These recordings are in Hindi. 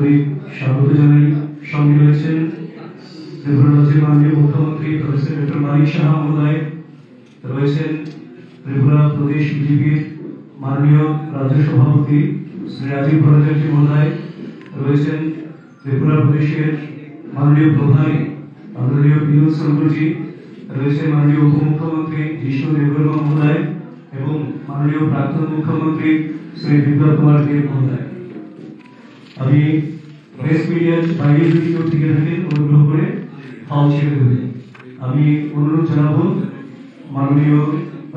আন্তরিক স্বাগত জানাই। সঙ্গে রয়েছেন ত্রিপুরা রাজ্যের মাননীয় মুখ্যমন্ত্রী প্রফেসর ডক্টর মানিক সাহা মহোদয়, রয়েছেন ত্রিপুরা প্রদেশ বিজেপির মাননীয় রাজ্য সভাপতি শ্রী রাজীব ভট্টাচার্য মহোদয়, রয়েছেন ত্রিপুরা প্রদেশের মাননীয় প্রধান আদরণীয় পীযূষ শঙ্করজি, রয়েছেন মাননীয় উপমুখ্যমন্ত্রী জিষ্ণু দেববর্মা মহোদয় এবং মাননীয় প্রাক্তন মুখ্যমন্ত্রী শ্রী বিপ্লব কুমার দেব মহোদয়। আমি প্রেস মিডিয়ার বাইরে যদি কেউ থেকে থাকেন অনুগ্রহ করে হল ছেড়ে দেবেন। আমি অনুরোধ জানাবো মাননীয়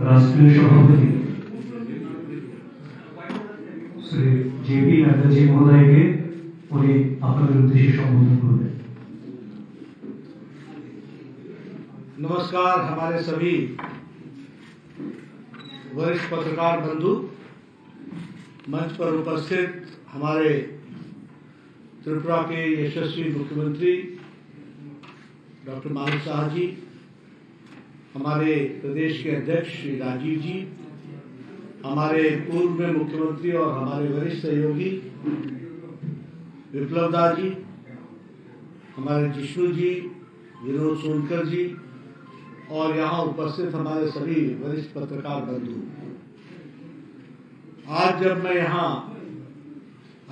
রাষ্ট্রীয় সভাপতি শ্রী জেপি নাড্ডাজি মহোদয়কে উনি আপনাদের উদ্দেশ্যে সম্বোধন করবেন। नमस्कार हमारे सभी वरिष्ठ पत्रकार बंधु, मंच पर उपस्थित हमारे त्रिपुरा के यशस्वी मुख्यमंत्री डॉक्टर मानिक साहा जी, हमारे प्रदेश के अध्यक्ष श्री राजीव जी, हमारे पूर्व में मुख्यमंत्री और हमारे वरिष्ठ सहयोगी विप्लव दा जी, हमारे जिष्णु जी, विनोद सोनकर जी और यहाँ उपस्थित हमारे सभी वरिष्ठ पत्रकार बंधु। आज जब मैं यहाँ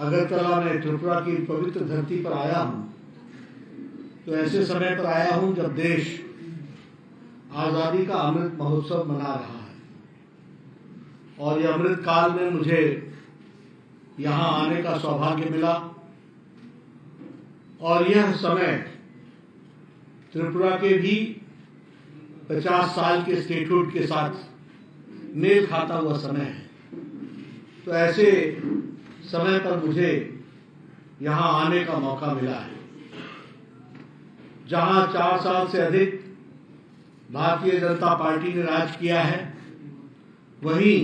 अगरतला में त्रिपुरा की पवित्र धरती पर आया हूँ, तो ऐसे समय पर आया हूँ जब देश आजादी का अमृत महोत्सव मना रहा है और ये अमृत काल में मुझे यहाँ आने का सौभाग्य मिला और यह समय त्रिपुरा के भी 50 साल के स्टेटहुड के साथ मेल खाता हुआ समय है। तो ऐसे समय पर मुझे यहाँ आने का मौका मिला है, जहाँ 4 साल से अधिक भारतीय जनता पार्टी ने राज किया है, वहीं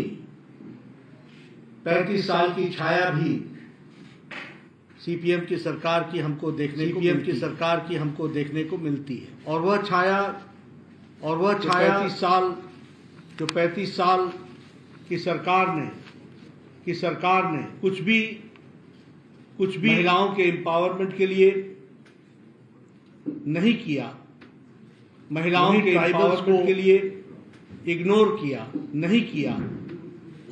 35 साल की छाया भी सीपीएम की सरकार की हमको देखने को मिलती है। और वह छाया 35 साल की सरकार ने कुछ भी महिलाओं के एम्पावरमेंट के लिए नहीं किया, महिलाओं के एम्पावरमेंट के लिए इग्नोर किया, नहीं किया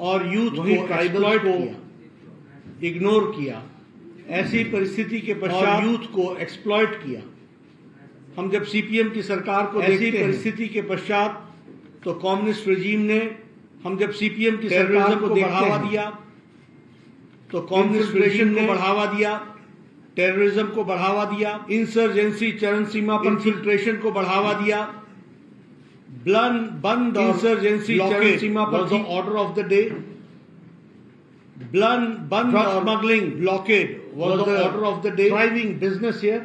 और यूथ को एक्सप्लॉइट किया, इग्नोर किया। ऐसी परिस्थिति के पश्चात यूथ को एक्सप्लॉइट किया। हम जब सीपीएम की सरकार को ऐसी परिस्थिति के पश्चात तो कम्युनिस्ट रजीम ने, हम जब सीपीएम की सरकार को बढ़ावा दिया तो कम्युनिस्ट रजीम ने बढ़ावा दिया, टेररिज्म को बढ़ावा दिया, इंसर्जेंसी चरम सीमा पर इन्फिल्ट्रेशन को बढ़ावा दिया, बंद इंसर्जेंसी चरम सीमा पर the order of the day, bandh smuggling blockade was the order of the day, thriving business here.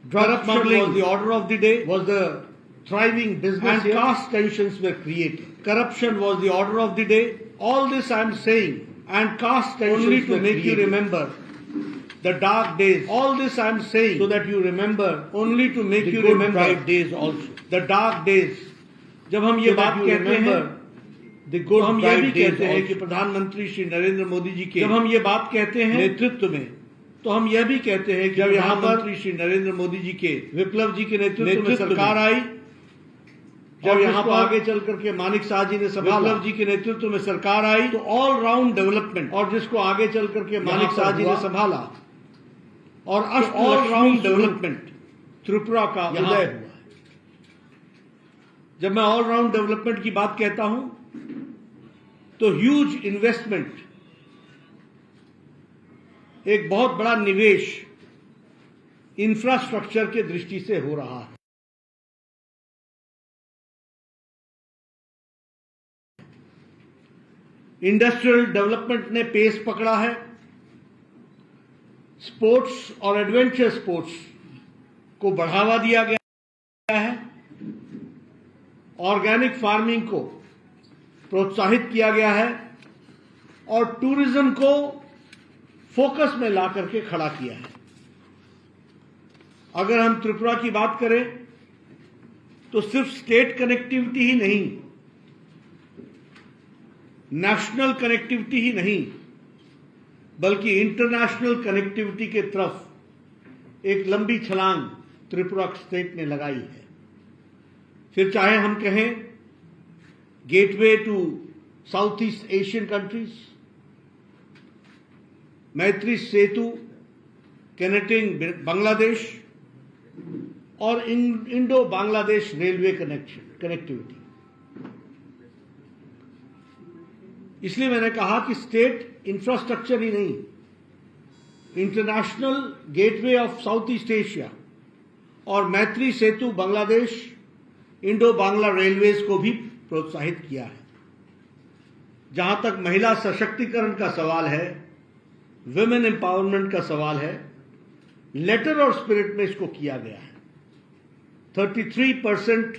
Drug smuggling was the order of the day, was the thriving business and here. Caste tensions were created. Corruption was the order of the day. All this I am saying, and caste tensions only to make you remember the dark days. All this I am saying so that you remember, only to make you remember bright days also. The dark days. जब हम ये बात कहते हैं, हम ये भी कहते हैं कि प्रधानमंत्री श्री नरेंद्र मोदी जी के, जब हम ये बात कहते हैं नेतृत्व में, तो हम यह भी कहते हैं कि जब यहाँ पर श्री नरेंद्र मोदी जी के, विप्लव जी के नेतृत्व में सरकार आई, जब यहाँ पर आगे चल करके मानिक साहा जी ने संभाला, विप्लव जी के नेतृत्व में सरकार आई, तो ऑल राउंड डेवलपमेंट, और जिसको आगे चल करके मानिक साहा जी ने संभाला और ऑल राउंड डेवलपमेंट त्रिपुरा का उदय हुआ है। जब मैं ऑल राउंड डेवलपमेंट की बात कहता हूं तो ह्यूज इन्वेस्टमेंट, एक बहुत बड़ा निवेश इंफ्रास्ट्रक्चर के दृष्टि से हो रहा है। इंडस्ट्रियल डेवलपमेंट ने पेस पकड़ा है, स्पोर्ट्स और एडवेंचर स्पोर्ट्स को बढ़ावा दिया गया है, ऑर्गेनिक फार्मिंग को प्रोत्साहित किया गया है और टूरिज्म को फोकस में ला करके खड़ा किया है। अगर हम त्रिपुरा की बात करें तो सिर्फ स्टेट कनेक्टिविटी ही नहीं, नेशनल कनेक्टिविटी ही नहीं, बल्कि इंटरनेशनल कनेक्टिविटी के तरफ एक लंबी छलांग त्रिपुरा स्टेट ने लगाई है। फिर चाहे हम कहें gateway to south east Asian countries, Maitri Setu connecting Bangladesh और इंडो बांग्लादेश रेलवे कनेक्टिविटी। इसलिए मैंने कहा कि स्टेट इंफ्रास्ट्रक्चर ही नहीं, international gateway of south east Asia और मैत्री सेतु बांग्लादेश इंडो बांग्ला रेलवेज को भी प्रोत्साहित किया है। जहां तक महिला सशक्तिकरण का सवाल है, विमेन एम्पावरमेंट का सवाल है, लेटर और स्पिरिट में इसको किया गया है। 33%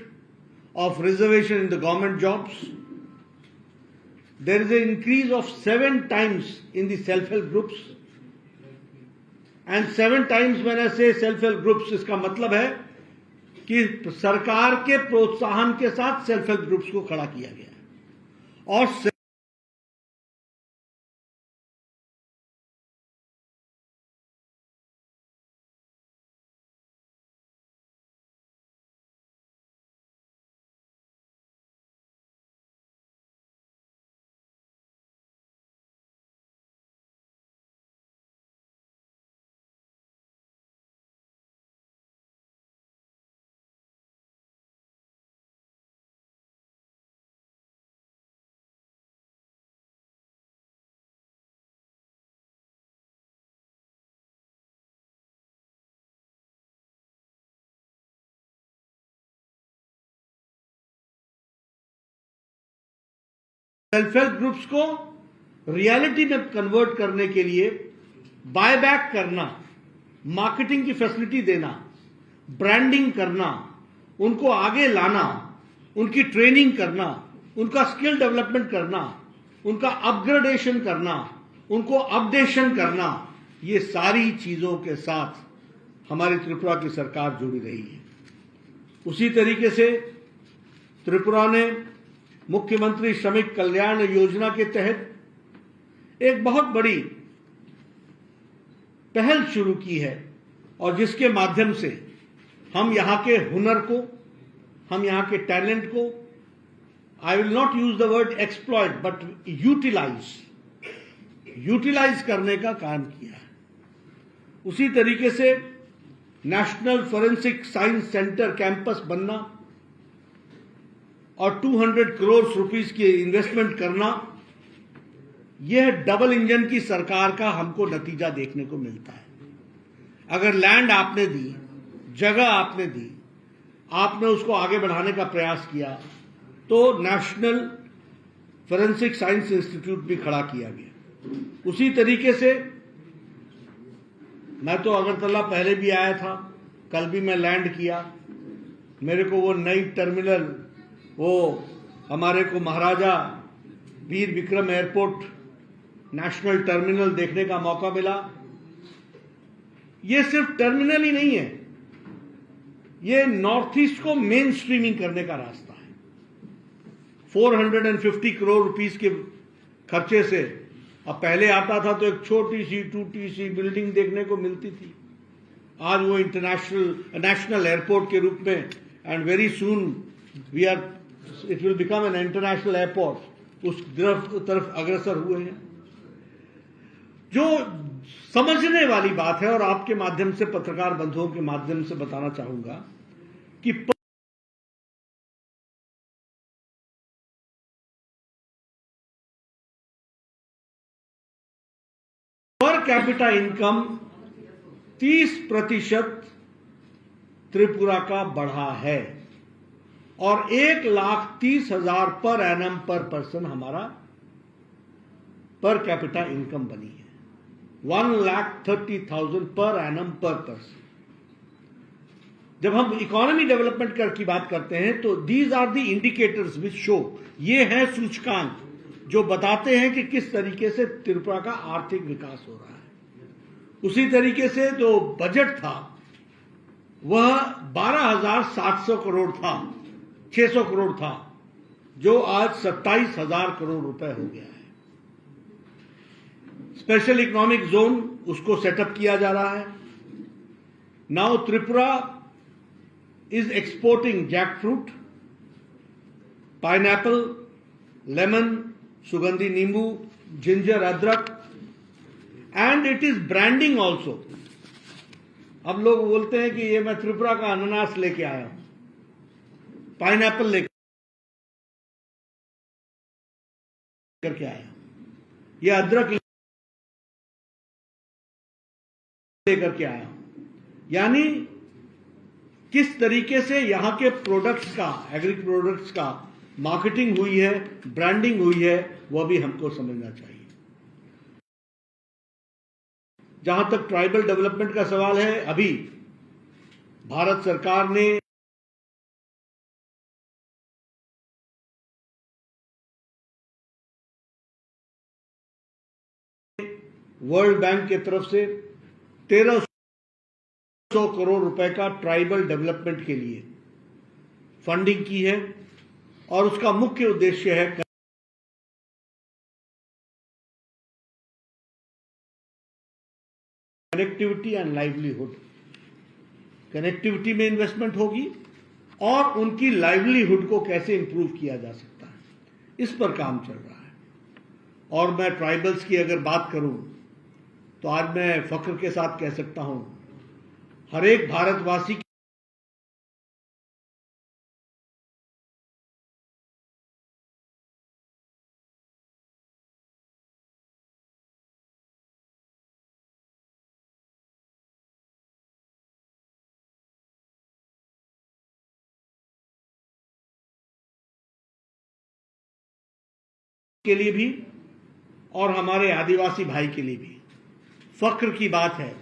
of reservation in the government jobs. There is an increase of 7 times in the self-help groups. And 7 times when I say self-help groups, इसका मतलब है कि सरकार के प्रोत्साहन के साथ सेल्फ-हेल्प ग्रुप्स को खड़ा किया गया है। और सेल्फ हेल्प ग्रुप्स को रियलिटी में कन्वर्ट करने के लिए बायबैक करना, मार्केटिंग की फैसिलिटी देना, ब्रांडिंग करना, उनको आगे लाना, उनकी ट्रेनिंग करना, उनका स्किल डेवलपमेंट करना, उनका अपग्रेडेशन करना, उनको अपडेशन करना, ये सारी चीजों के साथ हमारी त्रिपुरा की सरकार जुड़ी रही है। उसी तरीके से त्रिपुरा ने मुख्यमंत्री श्रमिक कल्याण योजना के तहत एक बहुत बड़ी पहल शुरू की है और जिसके माध्यम से हम यहां के हुनर को, हम यहां के टैलेंट को, I will not use the word exploit but utilize करने का काम किया है। उसी तरीके से national forensic science centre campus बनना और 200 करोड़ रुपीस की इन्वेस्टमेंट करना, यह डबल इंजन की सरकार का हमको नतीजा देखने को मिलता है। अगर लैंड आपने दी, जगह आपने दी, आपने उसको आगे बढ़ाने का प्रयास किया, तो नेशनल फोरेंसिक साइंस इंस्टीट्यूट भी खड़ा किया गया। उसी तरीके से मैं तो अगरतला पहले भी आया था, कल भी मैं लैंड किया। मेरे को वो नई टर्मिनल, वो हमारे को Maharaja Bir Vikram airport national terminal देखने का मौका मिला। ये सिर्फ टर्मिनल ही नहीं है, ये नॉर्थ ईस्ट को मेन स्ट्रीमिंग करने का रास्ता है। 450 करोड़ रुपीस के खर्चे से, अब पहले आता था तो एक छोटी सी टूटी सी बिल्डिंग देखने को मिलती थी, आज वो नेशनल एयरपोर्ट के रूप में, and very soon it will become an international airport, उस तरफ अग्रसर हुए हैं। जो समझने वाली बात है, और आपके माध्यम से, पत्रकार बंधुओं के माध्यम से बताना चाहूंगा कि पर कैपिटा इनकम 30% त्रिपुरा का बढ़ा है और 1,30,000 पर एनम पर पर्सन हमारा पर कैपिटा इनकम बनी है। 1,30,000 पर एनम पर पर्सन। जब हम इकोनॉमी डेवलपमेंट की बात करते हैं तो these are the indicators which show, ये है सूचकांक जो बताते हैं कि किस तरीके से त्रिपुरा का आर्थिक विकास हो रहा है। उसी तरीके से जो बजट था वह 12,700 करोड़ था, 600 करोड़ था, जो आज 27,000 करोड़ रुपए हो गया है। स्पेशल इकोनॉमिक जोन उसको सेटअप किया जा रहा है। Now Tripura is exporting jackfruit, pineapple, lemon, सुगंधी नींबू, जिंजर, अदरक, and it is branding also. अब लोग बोलते हैं कि ये मैं त्रिपुरा का अनानास लेके आया हूं, पाइनएप्पल लेकर के आया, ये अदरक लेकर के आया। यानी किस तरीके से यहां के प्रोडक्ट्स का, एग्री प्रोडक्ट्स का मार्केटिंग हुई है, ब्रांडिंग हुई है, वह भी हमको समझना चाहिए। जहां तक ट्राइबल डेवलपमेंट का सवाल है, अभी भारत सरकार ने वर्ल्ड बैंक की तरफ से 1300 करोड़ रुपए का ट्राइबल डेवलपमेंट के लिए फंडिंग की है, और उसका मुख्य उद्देश्य है कनेक्टिविटी एंड लाइवलीहुड। कनेक्टिविटी में इन्वेस्टमेंट होगी और उनकी लाइवलीहुड को कैसे इंप्रूव किया जा सकता है, इस पर काम चल रहा है। और मैं ट्राइबल्स की अगर बात करूं तो आज मैं फख्र के साथ कह सकता हूं, हर एक भारतवासी के लिए भी और हमारे आदिवासी भाई के लिए भी फख्र की बात है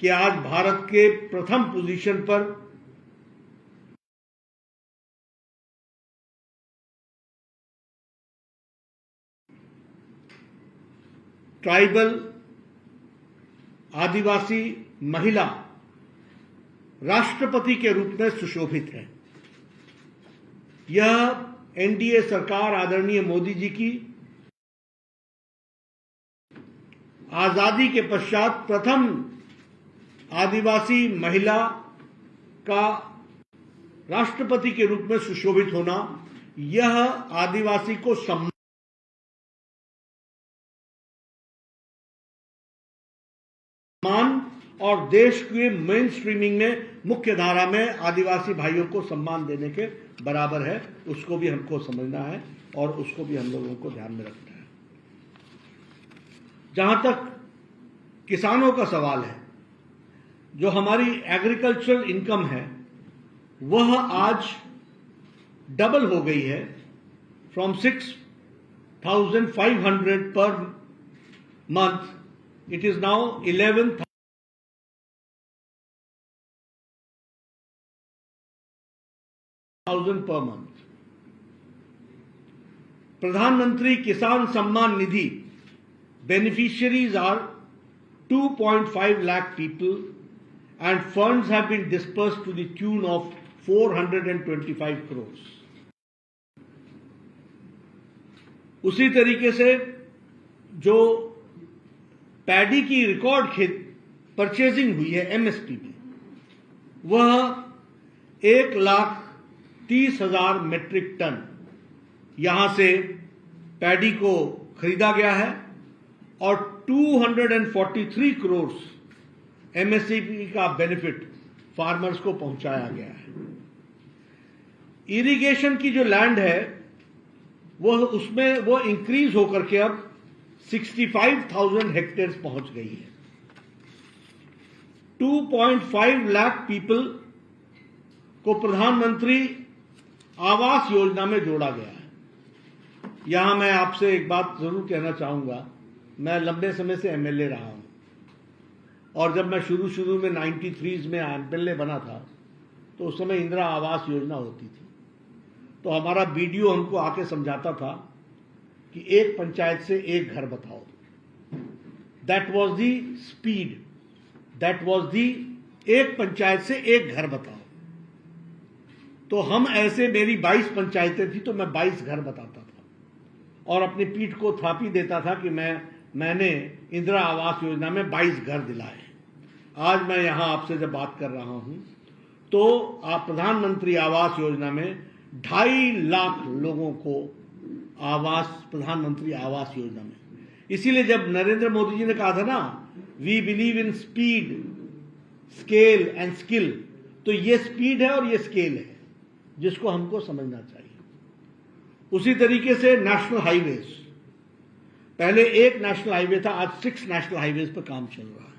कि आज भारत के प्रथम पोजीशन पर ट्राइबल आदिवासी महिला राष्ट्रपति के रूप में सुशोभित है। यह एनडीए सरकार आदरणीय मोदी जी की आजादी के पश्चात प्रथम आदिवासी महिला का राष्ट्रपति के रूप में सुशोभित होना, यह आदिवासी को सम्मान और देश के मेन स्ट्रीमिंग में, मुख्य धारा में आदिवासी भाइयों को सम्मान देने के बराबर है। उसको भी हमको समझना है और उसको भी हम लोगों को ध्यान में रखना है। जहां तक किसानों का सवाल है, जो हमारी एग्रीकल्चरल इनकम है वह आज डबल हो गई है, from 6,500 per month, it is now 11,000 per month. प्रधानमंत्री किसान Samman Nidhi beneficiaries are 2.5 lakh people and funds have been dispersed to the tune of 425 crores. उसी तरीके से जो पैडी की रिकॉर्ड परचेजिंग हुई है एमएसपी में, वह 1,30,000 मेट्रिक टन यहां से पैडी को खरीदा गया है और 243 करोड़ एमएसपी का बेनिफिट फार्मर्स को पहुंचाया गया है। इरिगेशन की जो लैंड है वो इंक्रीज होकर के अब 65,000 हेक्टेयर पहुंच गई है। 2.5 लाख पीपल को प्रधानमंत्री आवास योजना में जोड़ा गया है। यहां मैं आपसे एक बात जरूर कहना चाहूंगा, मैं लंबे समय से एमएलए रहा हूं और जब मैं शुरू में 93 में एमएलए बना था तो उस समय इंदिरा आवास योजना होती थी। तो हमारा बीडीओ हमको आके समझाता था कि एक पंचायत से एक घर बताओ। That was the speed, that was the, एक पंचायत से एक घर बताओ। तो हम ऐसे, मेरी 22 पंचायतें थी तो मैं 22 घर बताता था और अपनी पीठ को थापी देता था कि मैं मैंने इंदिरा आवास योजना में 22 घर दिलाए। आज मैं यहाँ आपसे जब बात कर रहा हूँ तो आप प्रधानमंत्री आवास योजना में 2.5 लाख लोगों को आवास, प्रधानमंत्री आवास योजना में। इसीलिए जब नरेंद्र मोदी जी ने कहा था ना, we believe in speed, scale and skill, तो ये स्पीड है और ये स्केल है जिसको हमको समझना चाहिए। उसी तरीके से नेशनल हाईवेज, पहले एक नेशनल हाईवे था, आज 6 नेशनल हाईवेज पर काम चल रहा है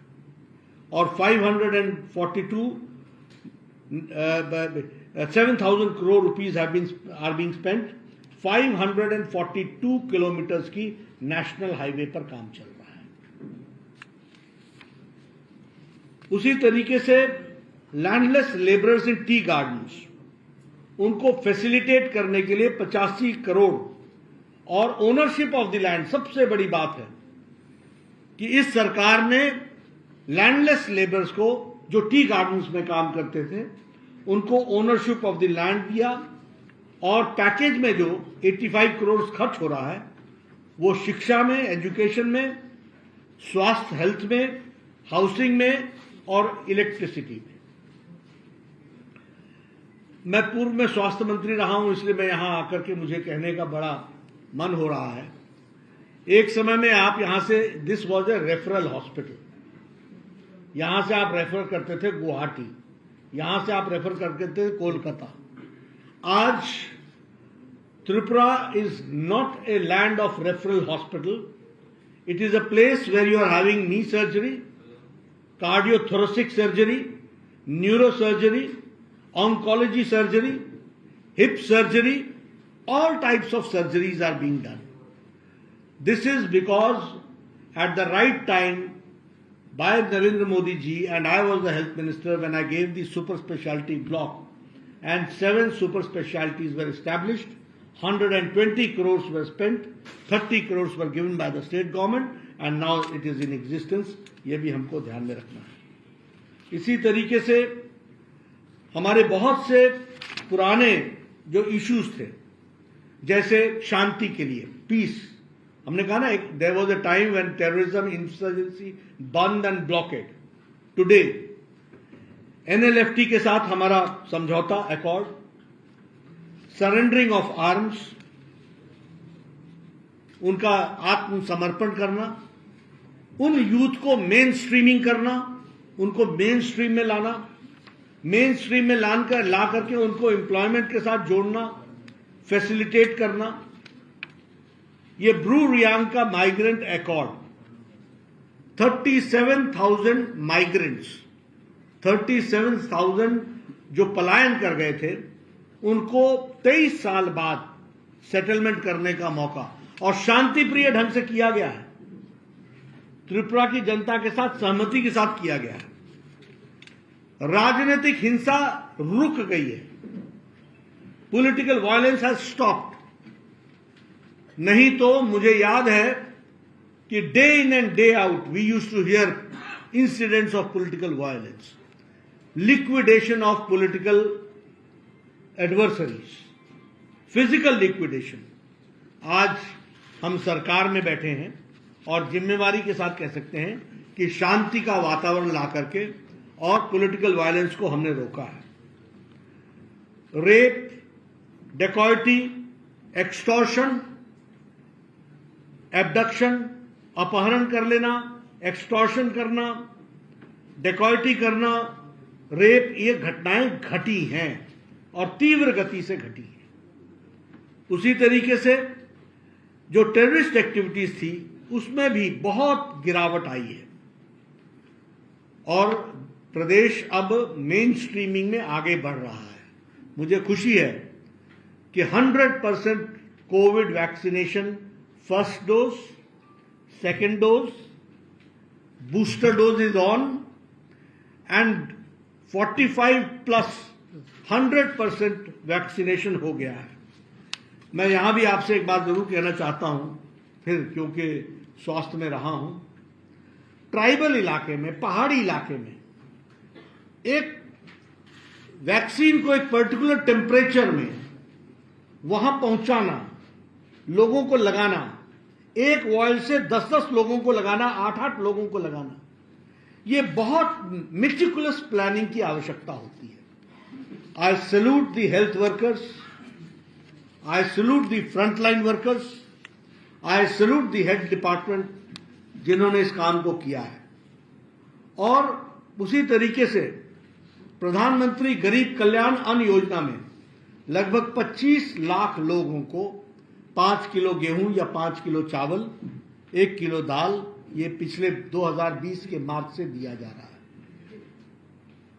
और 7,000 crore rupees are being spent। 542 kilometres की नेशनल हाईवे पर काम चल रहा है। उसी तरीके से लैंडलेस लेबरर्स इन टी गार्डन्स, उनको फैसिलिटेट करने के लिए 85 करोड़, और ओनरशिप ऑफ द लैंड। सबसे बड़ी बात है कि इस सरकार ने लैंडलेस लेबरर्स को, जो टी गार्डन्स में काम करते थे, उनको ओनरशिप ऑफ द लैंड दिया, और पैकेज में जो 85 करोड़ खर्च हो रहा है वो शिक्षा में, एजुकेशन में, स्वास्थ्य हेल्थ में, हाउसिंग में और इलेक्ट्रिसिटी में। मैं पूर्व में स्वास्थ्य मंत्री रहा हूं, इसलिए मैं यहां आकर के मुझे कहने का बड़ा मन हो रहा है। एक समय में आप यहां से, this was a referral hospital, यहां से आप रेफर करते थे गुवाहाटी, यहां से आप रेफर करते थे कोलकाता। आज Tripura is not a land of referral hospital. It is a place where you are having knee surgery, cardiothoracic surgery, neurosurgery, oncology surgery, hip surgery, all types of surgeries are being done. This is because at the right time by Narendra Modi ji, and I was the health minister when I gave the super specialty block, and 7 super specialties were established. 120 crores were spent, 30 crores were given by the state government, and now it is in existence. ये भी हमको ध्यान में रखना है। इसी तरीके से हमारे बहुत से पुराने जो इश्यूज थे, जैसे शांति के लिए, पीस, हमने कहा ना, there was a time when terrorism, insurgency, bandh and blockade. Today NLFT के साथ हमारा समझौता, अकॉर्ड, सरेंडरिंग ऑफ आर्म्स, उनका आत्मसमर्पण करना, उन यूथ को मेन स्ट्रीमिंग करना, उनको मेन स्ट्रीम में लाना, मेन स्ट्रीम में ला करके उनको एम्प्लॉयमेंट के साथ जोड़ना, फैसिलिटेट करना। ये ब्रू रियांग का माइग्रेंट अकॉर्ड, 37,000 माइग्रेंट्स, 37,000 जो पलायन कर गए थे, उनको 23 साल बाद सेटलमेंट करने का मौका, और शांति प्रिय ढंग से किया गया है। त्रिपुरा की जनता के साथ सहमति के साथ किया गया है। राजनीतिक हिंसा रुक गई है। Political violence has stopped. नहीं तो मुझे याद है कि day in and day out we used to hear incidents of political violence, liquidation of political adversaries, physical liquidation. आज हम सरकार में बैठे हैं और जिम्मेवारी के साथ कह सकते हैं कि शांति का वातावरण ला करके और पॉलिटिकल वायलेंस को हमने रोका है। रेप, डेकॉयटी, एक्सटॉर्शन, एब्डक्शन, अपहरण कर लेना, एक्सटॉर्शन करना, डेकॉयटी करना, रेप, ये घटनाएं घटी हैं और तीव्र गति से घटी है। उसी तरीके से जो टेररिस्ट एक्टिविटीज थी उसमें भी बहुत गिरावट आई है और प्रदेश अब मेन स्ट्रीमिंग में आगे बढ़ रहा है। मुझे खुशी है कि 100% Covid vaccination, first dose, second dose, booster dose is on, and 45+ 100% vaccination हो गया है। मैं यहां भी आपसे एक बात जरूर कहना चाहता हूं, फिर क्योंकि स्वास्थ्य में रहा हूं, ट्राइबल इलाके में, पहाड़ी इलाके में एक वैक्सीन को एक पर्टिकुलर टेम्परेचर में वहां पहुंचाना, लोगों को लगाना, एक ऑयल से 10-10 लोगों को लगाना, 8-8 लोगों को लगाना, ये बहुत मेटिकुलस प्लानिंग की आवश्यकता होती है। आई salute the health workers, I salute the frontline workers, I salute the head department जिन्होंने इस काम को किया है। और उसी तरीके से प्रधानमंत्री गरीब कल्याण अन्न योजना में लगभग 25 लाख लोगों को 5 किलो गेहूं या 5 किलो चावल, 1 किलो दाल, ये पिछले 2020 के मार्च से दिया जा रहा है।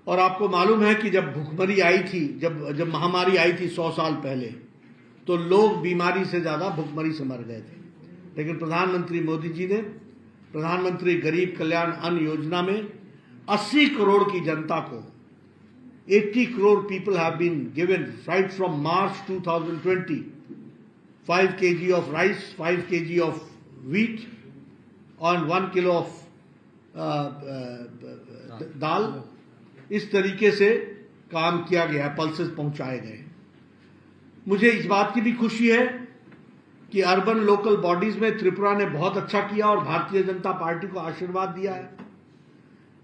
और आपको मालूम है कि जब भुखमरी आई थी, जब महामारी आई थी 100 साल पहले, तो लोग बीमारी से ज्यादा भुखमरी से मर गए थे। लेकिन प्रधानमंत्री मोदी जी ने प्रधानमंत्री गरीब कल्याण अन्न योजना में 80 करोड़ की जनता को, 80 crore people have been given right from March 2020 5 kg of rice, 5 kg of wheat and 1 kilo of दाल। इस तरीके से काम किया गया, पल्सेस पहुंचाए गए। मुझे इस बात की भी खुशी है कि अर्बन लोकल बॉडीज में त्रिपुरा ने बहुत अच्छा किया और भारतीय जनता पार्टी को आशीर्वाद दिया है।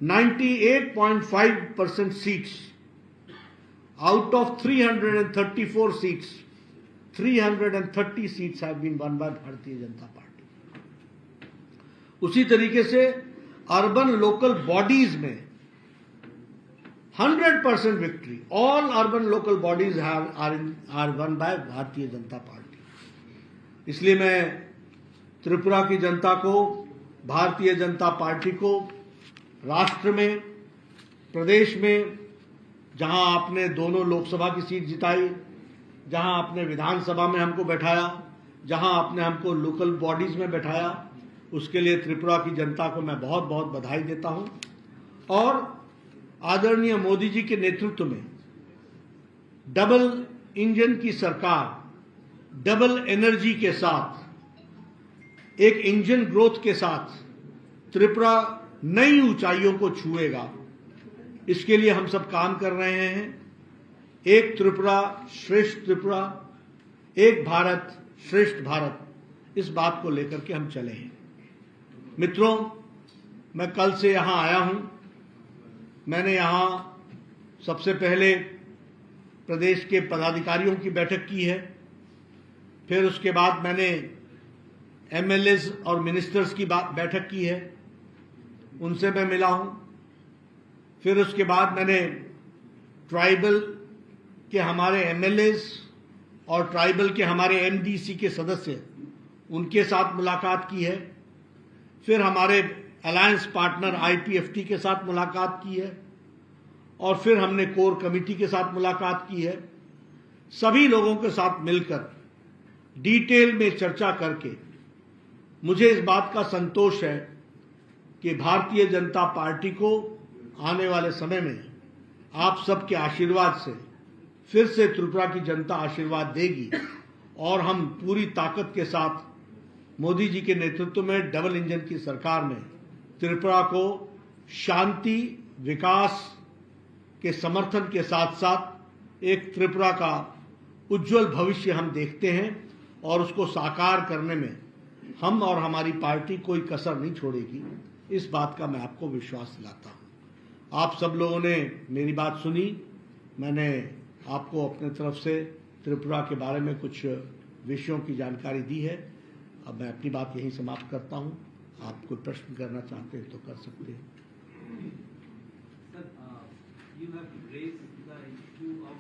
98.5% seats out of 334 seats, 330 seats have been won by भारतीय जनता पार्टी। उसी तरीके से अर्बन लोकल बॉडीज में 100% victory, all urban local bodies are won by Bharatiya Janata party. इसलिए मैं त्रिपुरा की जनता को, भारतीय जनता पार्टी को, राष्ट्र में, प्रदेश में, जहां आपने दोनों लोकसभा की सीट जिताई, जहां आपने विधानसभा में हमको बैठाया, जहां आपने हमको लोकल बॉडीज में बैठाया, उसके लिए त्रिपुरा की जनता को मैं बहुत बहुत बधाई देता हूं। और आदरणीय मोदी जी के नेतृत्व में डबल इंजन की सरकार, डबल एनर्जी के साथ, एक इंजन ग्रोथ के साथ त्रिपुरा नई ऊंचाइयों को छुएगा। इसके लिए हम सब काम कर रहे हैं। एक त्रिपुरा श्रेष्ठ त्रिपुरा, एक भारत श्रेष्ठ भारत, इस बात को लेकर के हम चले हैं। मित्रों, मैं कल से यहां आया हूं। मैंने यहां सबसे पहले प्रदेश के पदाधिकारियों की बैठक की है, फिर उसके बाद मैंने एमएलएज और मिनिस्टर्स की बैठक की है, उनसे मैं मिला हूं। फिर उसके बाद मैंने ट्राइबल के हमारे एमएलएज और ट्राइबल के हमारे एमडीसी के सदस्य, उनके साथ मुलाकात की है। फिर हमारे अलायंस पार्टनर आईपीएफटी के साथ मुलाकात की है और फिर हमने कोर कमेटी के साथ मुलाकात की है। सभी लोगों के साथ मिलकर डिटेल में चर्चा करके मुझे इस बात का संतोष है कि भारतीय जनता पार्टी को आने वाले समय में आप सबके आशीर्वाद से फिर से त्रिपुरा की जनता आशीर्वाद देगी और हम पूरी ताकत के साथ मोदी जी के नेतृत्व में डबल इंजन की सरकार में त्रिपुरा को शांति, विकास के समर्थन के साथ साथ एक त्रिपुरा का उज्जवल भविष्य हम देखते हैं और उसको साकार करने में हम और हमारी पार्टी कोई कसर नहीं छोड़ेगी। इस बात का मैं आपको विश्वास दिलाता हूं। आप सब लोगों ने मेरी बात सुनी। मैंने आपको अपने तरफ से त्रिपुरा के बारे में कुछ विषयों की जानकारी दी है। अब मैं अपनी बात यहीं समाप्त करता हूं। आप कोई प्रश्न करना चाहते हैं तो कर सकते हैं। Sir, you have raised the issue of